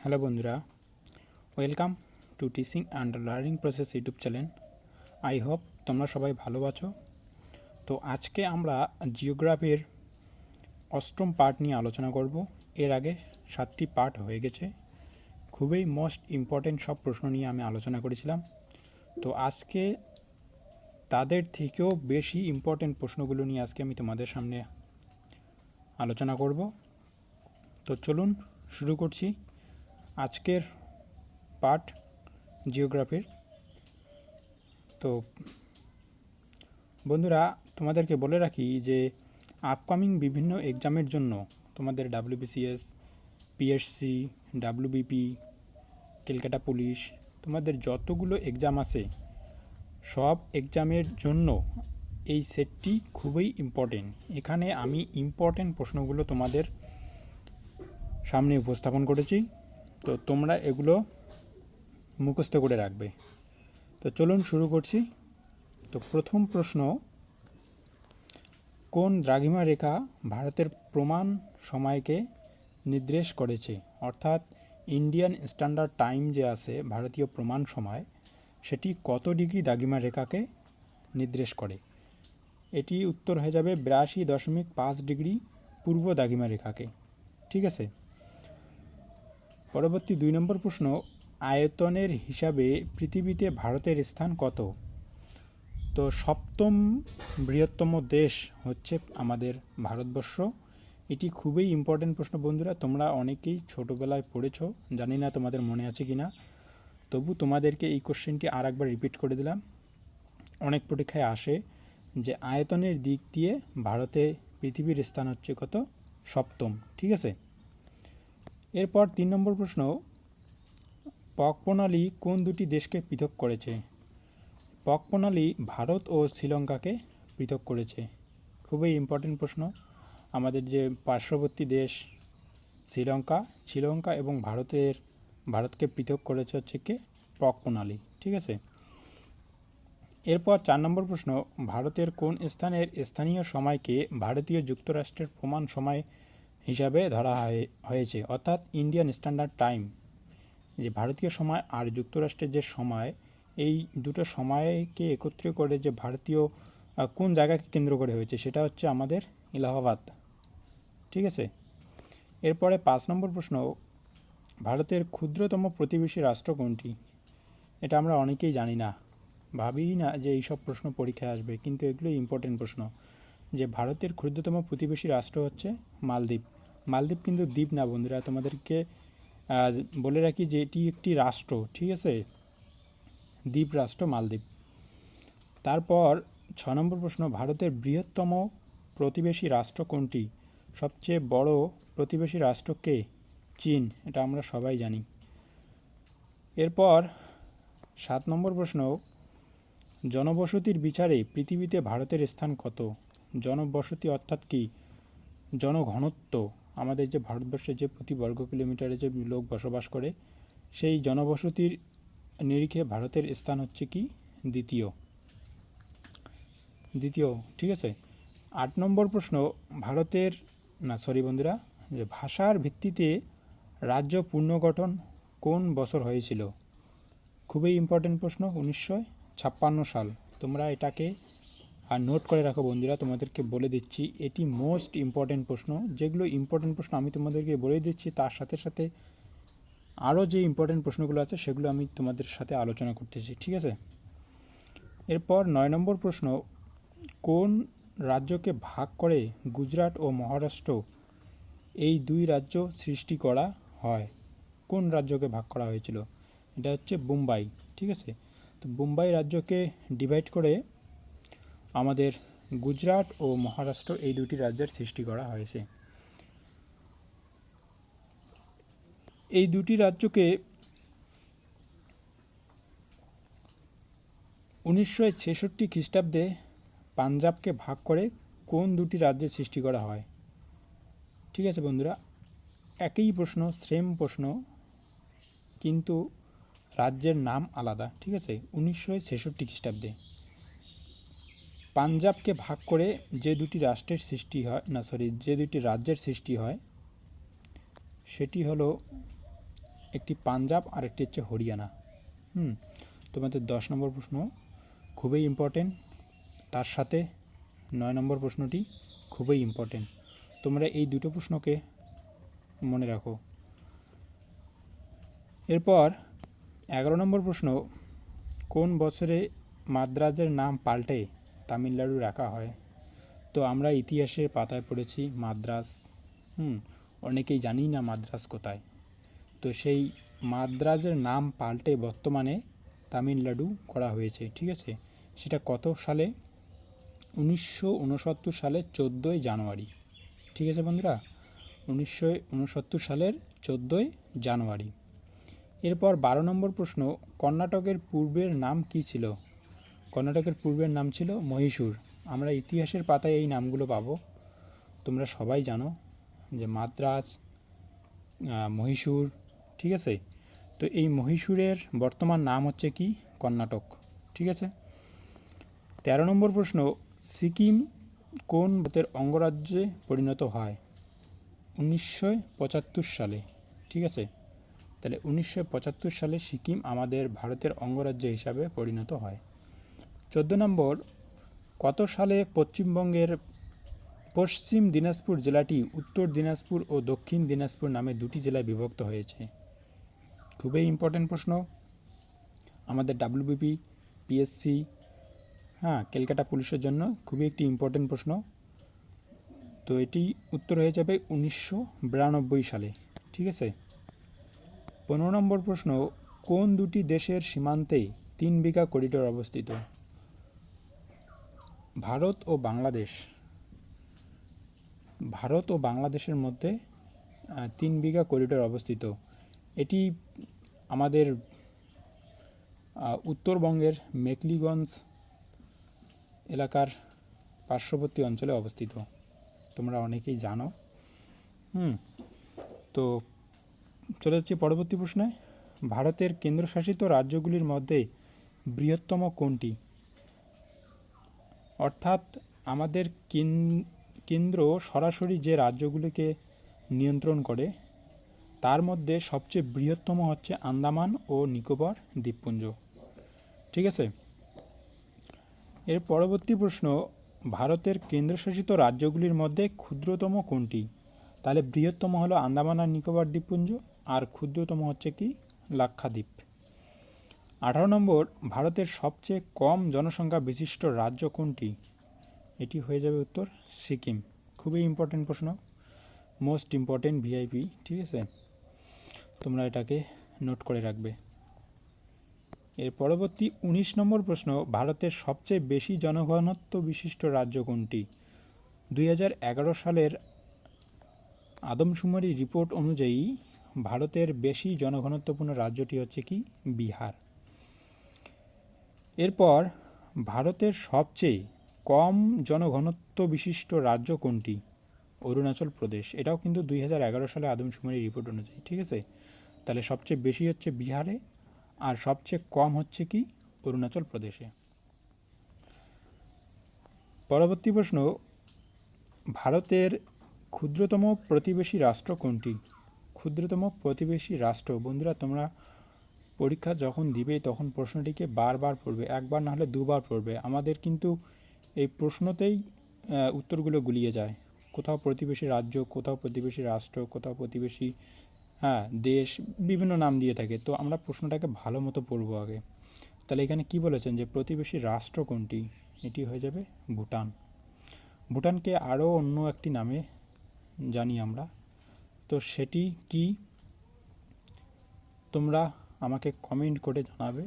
Hello বন্ধুরা, welcome to teaching and learning process YouTube channel. I hope তোমরা সবাই ভালো আছো। তো আজকে আমরা জিওগ্রাফির অষ্টম পার্ট নিয়ে আলোচনা করব। এর আগে 7টি পার্ট হয়ে গেছে। খুবই মোস্ট ইম্পর্টেন্ট সব প্রশ্ন নিয়ে আমি আলোচনা করেছিলাম। তো আজকে তাদের থেকেও বেশি ইম্পর্টেন্ট প্রশ্নগুলো নিয়ে আজকে আমি তোমাদের সামনে আলোচনা করব। তো চলুন শুরু করছি আজকের পার্ট জিওগ্রাফির। তো বন্ধুরা, তোমাদেরকে বলে রাখি যে আপকামিং বিভিন্ন এক্সামের জন্য তোমাদের WBCS, PSC, WBP, Kolkata police, তোমাদের যতগুলো এক্সাম আছে সব এক্সামের জন্য এই সেটটি খুবই ইম্পর্টেন্ট। এখানে আমি ইম্পর্টেন্ট প্রশ্নগুলো তোমাদের সামনে উপস্থাপন করেছি। তো তোমরা এগুলো মুখস্থ করে রাখবে। তো চলুন শুরু করছি। তো প্রথম প্রশ্ন, কোন দ্রাঘিমা রেখা ভারতের প্রমাণ সময়কে নির্দেশ করেছে? অর্থাৎ ইন্ডিয়ান স্ট্যান্ডার্ড টাইম যে আছে, ভারতীয় প্রমাণ সময়, সেটি কত ডিগ্রি দ্রাঘিমা রেখাকে নির্দেশ করে? এটি উত্তর হয়ে যাবে 82.5 ডিগ্রি পূর্ব দ্রাঘিমা রেখাকে। ঠিক আছে। পরবর্তী 2 নম্বর প্রশ্ন, আয়তনের হিসাবে পৃথিবীতে ভারতের স্থান কত? তো সপ্তম বৃহত্তম দেশ হচ্ছে আমাদের ভারতবর্ষ। এটি খুবই ইম্পর্টেন্ট প্রশ্ন বন্ধুরা, তোমরা অনেকেই ছোটোবেলায় পড়েছো, জানি না তোমাদের মনে আছে কি না, তবু তোমাদেরকে এই কোশ্চেনটি আর একবার রিপিট করে দিলাম। অনেক পরীক্ষায় আসে যে আয়তনের দিক দিয়ে ভারতে পৃথিবীর স্থান হচ্ছে কত? সপ্তম। ঠিক আছে। এরপর 3 নম্বর প্রশ্ন, পক প্রণালী কোন দুটি দেশকে পৃথক করেছে? পক প্রণালী ভারত ও শ্রীলঙ্কাকে পৃথক করেছে। খুবই ইম্পর্টেন্ট প্রশ্ন। আমাদের যে পার্শ্ববর্তী দেশ শ্রীলঙ্কা এবং ভারতকে পৃথক করেছে হচ্ছে কি পক প্রণালী। ঠিক আছে। এরপর 4 নম্বর প্রশ্ন, ভারতের কোন স্থানের স্থানীয় সময়কে ভারতীয় যুক্তরাষ্ট্রের প্রমাণ সময় হিসাবে ধরা হয়েছে? অর্থাৎ ইন্ডিয়ান স্ট্যান্ডার্ড টাইম, যে ভারতীয় সময় আর যুক্তরাষ্ট্রের যে সময়, এই দুটো সময়কে একত্রে করে যে ভারতীয় কোন জায়গাকে কেন্দ্র করে হয়েছে সেটা হচ্ছে আমাদের এলাহাবাদ। ঠিক আছে। এরপরে 5 নম্বর প্রশ্ন, ভারতের ক্ষুদ্রতম প্রতিবেশী রাষ্ট্র কোনটি? এটা আমরা অনেকেই জানি না, ভাবিই না যে এইসব প্রশ্ন পরীক্ষায় আসবে, কিন্তু এগুলো ইম্পর্টেন্ট প্রশ্ন। যে ভারতের ক্ষুদ্রতম প্রতিবেশী রাষ্ট্র হচ্ছে মালদ্বীপ। মালদ্বীপ কিন্তু দ্বীপ না বন্ধুরা, তোমাদেরকে বলে রাখি যে এটি একটি রাষ্ট্র। ঠিক আছে, দ্বীপ রাষ্ট্র মালদ্বীপ। তারপর 6 নম্বর প্রশ্ন, ভারতের বৃহত্তম প্রতিবেশী রাষ্ট্র কোনটি? সবচেয়ে বড় প্রতিবেশী রাষ্ট্র কে? চীন। এটা আমরা সবাই জানি। এরপর 7 নম্বর প্রশ্ন, জনবসতির বিচারে পৃথিবীতে ভারতের স্থান কত? জনবসতি অর্থাৎ কি? জনঘনত্ব, আমাদের যে ভারতবর্ষে যে প্রতি বর্গ কিলোমিটারে যে লোক বসবাস করে, সেই জনবসতির নিরিখে ভারতের স্থান হচ্ছে কি? দ্বিতীয়। ঠিক আছে। 8 নম্বর প্রশ্ন, বন্ধুরা, যে ভাষার ভিত্তিতে রাজ্য পুনর্গঠন কোন বছর হয়েছিল? খুবই ইম্পর্টেন্ট প্রশ্ন, 1956 সাল। তোমরা এটাকে নোট করে রাখো বন্ধুরা, তোমাদেরকে বলে দিচ্ছি এটি মোস্ট ইম্পর্টেন্ট প্রশ্ন। যেগুলো ইম্পর্টেন্ট প্রশ্ন আমি তোমাদেরকে বলে দিচ্ছি, তার সাথে সাথে আরও যে ইম্পর্টেন্ট প্রশ্নগুলো আছে সেগুলো আমি তোমাদের সাথে আলোচনা করতেছি। ঠিক আছে। এরপর 9 নম্বর প্রশ্ন, কোন রাজ্যকে ভাগ করে গুজরাট ও মহারাষ্ট্র এই দুই রাজ্য সৃষ্টি করা হয়? কোন রাজ্যকে ভাগ করা হয়েছিল? এটা হচ্ছে বোম্বাই। ঠিক আছে। তো বোম্বাই রাজ্যকে ডিভাইড করে আমাদের গুজরাট ও মহারাষ্ট্র এই দুটি রাজ্যের সৃষ্টি করা হয়েছে। এই দুটি রাজ্যকে 1966 খ্রিস্টাব্দে পাঞ্জাবকে ভাগ করে কোন দুটি রাজ্যের সৃষ্টি করা হয়? ঠিক আছে বন্ধুরা, একই প্রশ্ন, সেম প্রশ্ন, কিন্তু রাজ্যের নাম আলাদা। ঠিক আছে। 1966 খ্রিস্টাব্দে পাঞ্জাবকে ভাগ করে যে দুটি রাষ্ট্রের সৃষ্টি হয়, যে দুটি রাজ্যের সৃষ্টি হয়, সেটি হলো একটি পাঞ্জাব আর একটি হচ্ছে হরিয়ানা। তোমাদের 10 নম্বর প্রশ্ন খুবই ইম্পর্টেন্ট, তার সাথে 9 নম্বর প্রশ্নটি খুবই ইম্পর্টেন্ট। তোমরা এই দুটো প্রশ্নকে মনে রাখো। এরপর 11 নম্বর প্রশ্ন, কোন বছরে মাদ্রাজের নাম পাল্টে তামিলনাড়ু রাখা হয়? তো আমরা ইতিহাসের পাতায় পড়েছি মাদ্রাজ, অনেকেই জানি না মাদ্রাজ কোথায়। তো সেই মাদ্রাজের নাম পাল্টে বর্তমানে তামিলনাড়ু করা হয়েছে, ঠিক আছে। সেটা কত সালে? 1969 সালের 14ই জানুয়ারি, ঠিক আছে বন্ধুরা, 1969 সালের 14ই জানুয়ারি। এরপর 12 নম্বর প্রশ্ন, কর্ণাটকের পূর্বের নাম কি ছিল? কর্ণাটকের পূর্বের নাম ছিল মহীশূর। আমরা ইতিহাসের পাতায় এই নামগুলো পাবো, তোমরা সবাই জানো যে মাদ্রাজ, মহীশূর, ঠিক আছে। তো এই মহীশূরের বর্তমান নাম হচ্ছে কি? কর্ণাটক, ঠিক আছে। 13 নম্বর প্রশ্ন, সিকিম কোন ভারতের অঙ্গরাজ্যে পরিণত হয়? 1975 সালে, ঠিক আছে। তাহলে 1975 সালে সিকিম আমাদের ভারতের অঙ্গরাজ্য হিসাবে পরিণত হয়। 14 নম্বর, কত সালে পশ্চিমবঙ্গের পশ্চিম দিনাজপুর জেলাটি উত্তর দিনাজপুর ও দক্ষিণ দিনাজপুর নামে দুটি জেলায় বিভক্ত হয়েছে? খুবই ইম্পর্টেন্ট প্রশ্ন, আমাদের ডাব্লিউবিপি, পিএসসি, ক্যালকাটা পুলিশের জন্য খুবই একটি ইম্পর্টেন্ট প্রশ্ন। তো এটি উত্তর হয়ে যাবে 1992 সালে, ঠিক আছে। 15 নম্বর প্রশ্ন, কোন দুটি দেশের সীমান্তে 3 বিঘা করিডোর অবস্থিত? ভারত ও বাংলাদেশ। ভারত ও বাংলাদেশের মধ্যে 3 বিঘা করিডোর অবস্থিত। এটি আমাদের উত্তরবঙ্গের মেখলিগঞ্জ এলাকার পার্শ্ববর্তী অঞ্চলে অবস্থিত, তোমরা অনেকেই জানো। তো চলে যাচ্ছি পরবর্তী প্রশ্নে। ভারতের কেন্দ্রশাসিত রাজ্যগুলির মধ্যে বৃহত্তম কোনটি? অর্থাৎ আমাদের কেন্দ্র সরাসরি যে রাজ্যগুলিকে নিয়ন্ত্রণ করে তার মধ্যে সবচেয়ে বৃহত্তম হচ্ছে আন্দামান ও নিকোবর দ্বীপপুঞ্জ, ঠিক আছে। এর পরবর্তী প্রশ্ন, ভারতের কেন্দ্রশাসিত রাজ্যগুলির মধ্যে ক্ষুদ্রতম কোনটি? তাহলে বৃহত্তম হলো আন্দামান আর নিকোবর দ্বীপপুঞ্জ, আর ক্ষুদ্রতম হচ্ছে কি? লাক্ষাদ্বীপ। 18 নম্বর, ভারতের সবচেয়ে কম জনসংখ্যা বিশিষ্ট রাজ্য কোনটি? এটি হয়ে যাবে উত্তর সিকিম। খুবই ইম্পর্টেন্ট প্রশ্ন, মোস্ট ইম্পর্টেন্ট ভিআইপি, ঠিক আছে, তোমরা এটাকে নোট করে রাখবে। এর পরবর্তী 19 নম্বর প্রশ্ন, ভারতের সবচেয়ে বেশি জনঘনত্ব বিশিষ্ট রাজ্য কোনটি? 2011 সালের আদমশুমারি রিপোর্ট অনুযায়ী ভারতের বেশি জনঘনত্বপূর্ণ রাজ্যটি হচ্ছে কি? বিহার। এরপর ভারতের সবচেয়ে কম জনঘনত্ব বিশিষ্ট রাজ্য কোনটি? অরুণাচল প্রদেশ। এটাও কিন্তু 2011 সালে আদমশুমারি রিপোর্ট অনুযায়ী, ঠিক আছে। তাহলে সবচেয়ে বেশি হচ্ছে বিহারে আর সবচেয়ে কম হচ্ছে কি? অরুণাচল প্রদেশে। পরবর্তী প্রশ্ন, ভারতের ক্ষুদ্রতম প্রতিবেশী রাষ্ট্র কোনটি? ক্ষুদ্রতম প্রতিবেশী রাষ্ট্র, বন্ধুরা তোমরা পরীক্ষা যখন দিবে তখন প্রশ্নটিকে বারবার পড়বে, একবার না হলে দুবার পড়বে। আমাদের কিন্তু এই প্রশ্নতেই উত্তরগুলো গুলিয়ে যায়, কোথাও প্রতিবেশী রাজ্য, কোথাও প্রতিবেশী রাষ্ট্র, কোথাও প্রতিবেশী দেশ, বিভিন্ন নাম দিয়ে থাকে। তো আমরা প্রশ্নটাকে ভালো মতো পড়বো আগে। তাহলে এখানে কি বলেছেন যে প্রতিবেশী রাষ্ট্র কোনটি? এটি হয়ে যাবে ভুটান। ভুটানকে আরও অন্য একটি নামে জানি আমরা, তো সেটি কি তোমরা আমাকে কমেন্ট করে জানাবে,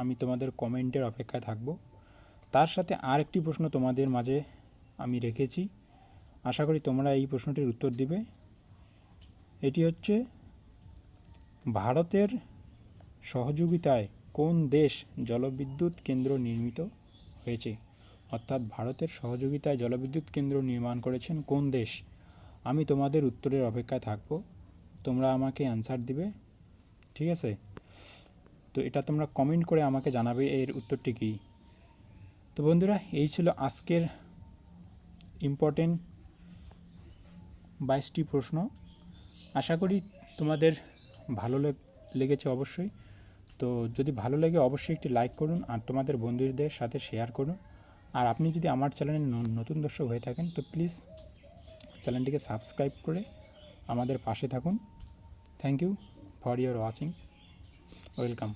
আমি তোমাদের কমেন্টের অপেক্ষায় থাকব। তার সাথে আর একটি প্রশ্ন তোমাদের মাঝে আমি রেখেছি, আশা করি তোমরা এই প্রশ্নটির উত্তর দিবে। এটি হচ্ছে, ভারতের সহযোগিতায় কোন দেশ জলবিদ্যুৎ কেন্দ্র নির্মিত হয়েছে? অর্থাৎ ভারতের সহযোগিতায় জলবিদ্যুৎ কেন্দ্র নির্মাণ করেছেন কোন দেশ? আমি তোমাদের উত্তরের অপেক্ষায় থাকব, তোমরা আমাকে অ্যান্সার দিবে, ঠিক আছে। তো এটা তোমরা কমেন্ট করে আমাকে জানাবে এর উত্তরটি কী। তো বন্ধুরা, এই ছিল আজকের ইম্পর্টেন্ট 22টি প্রশ্ন। আশা করি তোমাদের ভালো লেগেছে অবশ্যই। তো যদি ভালো লাগে অবশ্যই একটি লাইক করুন আর তোমাদের বন্ধুদের সাথে শেয়ার করুন। আর আপনি যদি আমার চ্যানেলে নতুন দর্শক হয়ে থাকেন তো প্লিজ চ্যানেলটিকে সাবস্ক্রাইব করে আমাদের পাশে থাকুন। Thank you for your watching. Welcome.